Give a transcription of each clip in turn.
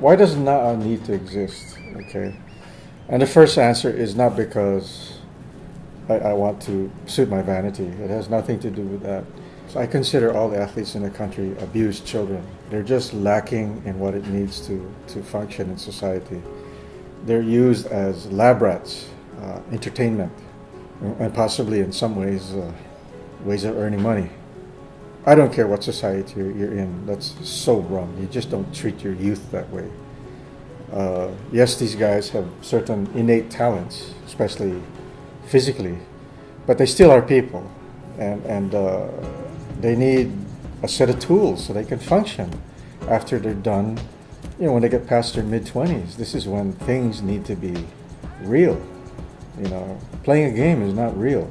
Why does NAA need to exist? Okay, and the first answer is not because I want to suit my vanity. It has nothing to do with that. So I consider all the athletes in the country abused children. They're just lacking in what it needs to function in society. They're used as lab rats, entertainment, and possibly in some ways, ways of earning money. I don't care what society you're in. That's so wrong. You just don't treat your youth that way. Yes, these guys have certain innate talents, especially physically, but they still are people, and they need a set of tools so they can function after they're done. You know, when they get past their mid-20s, this is when things need to be real. You know, playing a game is not real.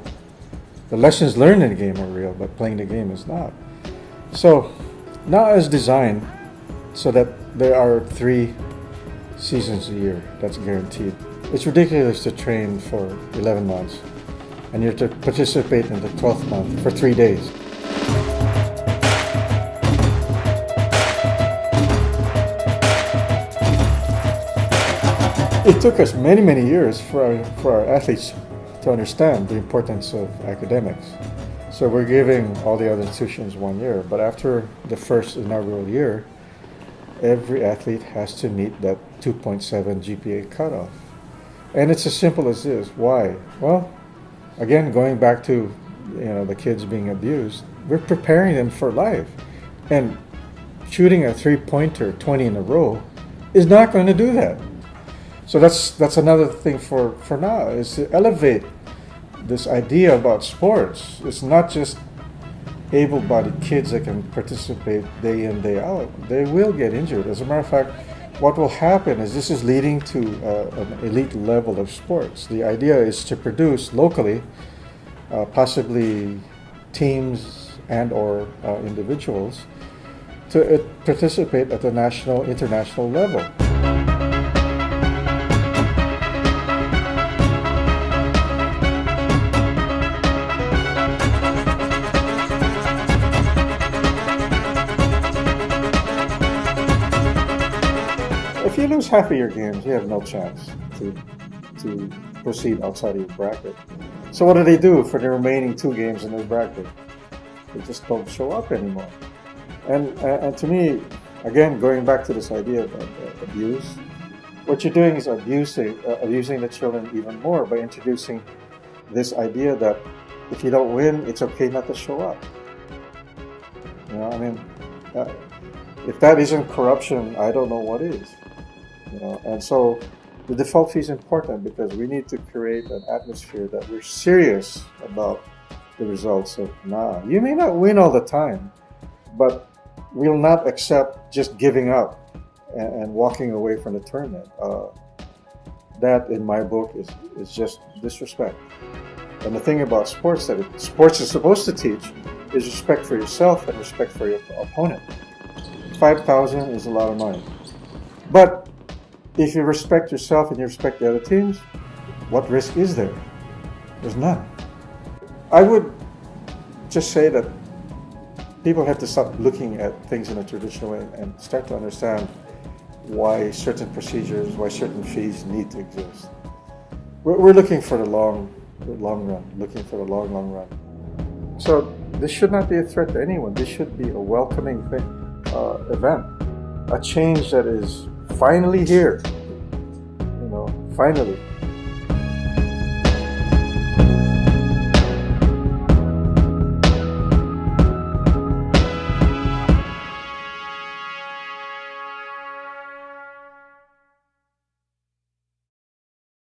The lessons learned in the game are real, but playing the game is not. So, NAA is designed so that there are 3 seasons a year. That's guaranteed. It's ridiculous to train for 11 months and you're to participate in the 12th month for 3 days. It took us many, many years for our athletes to understand the importance of academics. So we're giving all the other institutions 1 year, but after the first inaugural year, every athlete has to meet that 2.7 GPA cutoff. And it's as simple as this. Why? Well, again, going back to the kids being abused, we're preparing them for life. And shooting a 3-pointer 20 in a row is not going to do that. So that's another thing for now, is to elevate this idea about sports. It's not just able-bodied kids that can participate day in, day out. They will get injured. As a matter of fact, what will happen is this is leading to an elite level of sports. The idea is to produce locally, possibly teams and or individuals, to participate at the national, international level. If you lose half of your games, you have no chance to proceed outside of your bracket. So what do for the remaining 2 games in their bracket? They just don't show up anymore. And to me, again, going back to this idea of abuse, what you're doing is abusing the children even more by introducing this idea that if you don't win, it's okay not to show up. You know, I mean, if that isn't corruption, I don't know what is. And so the default fee is important because we need to create an atmosphere that we're serious about the results of NAA. You may not win all the time, but we'll not accept just giving up and walking away from the tournament. That, in my book, is just disrespect. And the thing about sports that sports is supposed to teach is respect for yourself and respect for your opponent. $5,000 is a lot of money. But if you respect yourself and you respect the other teams, what risk is there? There's none. I would just say that people have to stop looking at things in a traditional way and start to understand why certain procedures, why certain fees need to exist. We're looking for the long run, looking for the long run. So this should not be a threat to anyone. This should be a welcoming event, a change that is finally here, finally.